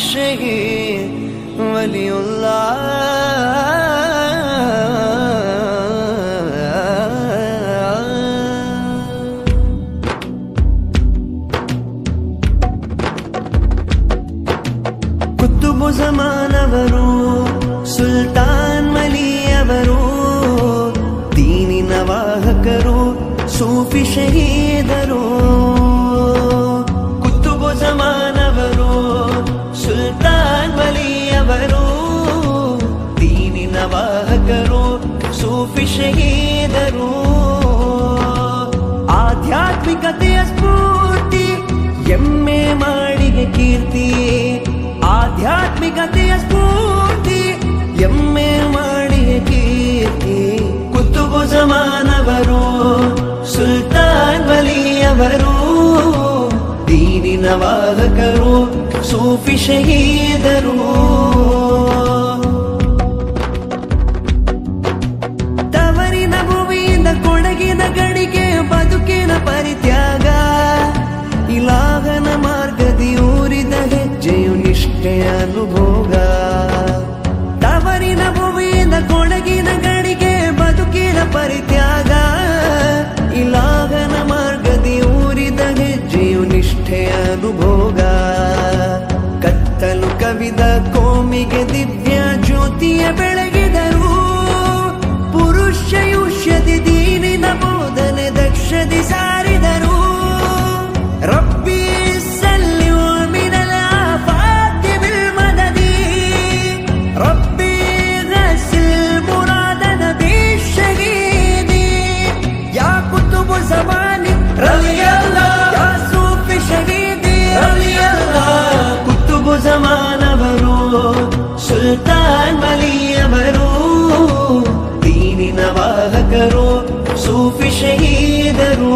शहीद वलियुल्लाह। ಕುತುಬು ಜಮಾನವರು ಸುಲ್ತಾನ್ ವಲಿಯವರು ದೀನಿನ ವಾಹಕರು ಸೂಫಿ ಶಹೀದರು। ಕುತುಬು ಜಮಾನವರು ಸುಲ್ತಾನ್ ವಲಿಯವರು ದೀನಿನ ವಾಹಕರು ಸೂಫಿ ಶಹೀದರು। ಆಧ್ಯಾತ್ಮಿಕತೆಯ ಸ್ಫೂರ್ತಿ ಎಮ್ಮೆ ಮಾಡಿಗೆ ಕೀರ್ತಿ, ಆಧ್ಯಾತ್ಮಿಕತೆಯ ಸ್ಫೂರ್ತಿ ಎಮ್ಮೆ ಮಾಡಿಗೆ ಕೀರ್ತಿ। ಕುತುಬು ಜಮಾನವರು ಸುಲ್ತಾನ್ ವಲಿಯವರು ದೀನಿನ ವಾಹಕರು ಸೂಫಿ ಶಹೀದರು। ತವರಿನ ಭೂಮಿಯಿಂದ ಕೊಡಗಿನ ಗಡಿಗೆ ಬದುಕಿನ ಪರಿತ್ಯಾಗ, ಇಲಾಹನ ಮಾರ್ಗದಿ ಊರಿದ ಹೆಜ್ಜೆಯು ನಿಷ್ಠೆಯ ಅನುಭೋಗ। ತವರಿನ ಭೂಮಿಯಿಂದ ಕೊಡಗಿನ ಗಡಿಗೆ ಬದುಕಿನ ಪರಿತ್ಯಾಗ, ಇಲಾಹನ ಮಾರ್ಗದಿ ಊರಿದ ಹೆಜ್ಜೆಯು ನಿಷ್ಠೆಯ ಅನುಭೋಗ। ಕತ್ತಲು ಕವಿದ ಕೋಮಿಗೆ ದಿವ್ಯ ಜ್ಯೋತಿಯ ಬೆಳಗಿದರು, ಪುರುಷಯುಷ್ಯದಿ ದೀನಿನ ಬೋಧನೆ ದಕ್ಷದಿ ಸಾರಿದರು। ರಬ್ಬಿ ಸಲ್ಲಿ ಮಿನಲ್ ಆಫಾತಿ ಬಿಲ್ ಮದದಿ, ರಬ್ಬಿ ಗಸಿಲ್ ಮುರಾದನ ಬಿ ಶಹೀದಿ। ಯಾ ಕುತುಬು ज़मानी ರಲಿಯಲ್ಲಾಹ್, ಯಾ ಸೂಫಿ ಶಹೀದಿ ರಲಿಯಲ್ಲಾಹ್। ಕುತುಬು ज़माನವರು ಸುಲ್ತಾನ್ ವಲಿಯವರು ದೀನಿನ ವಾಹಕರು ಸೂಫಿ ಶಹೀದರು।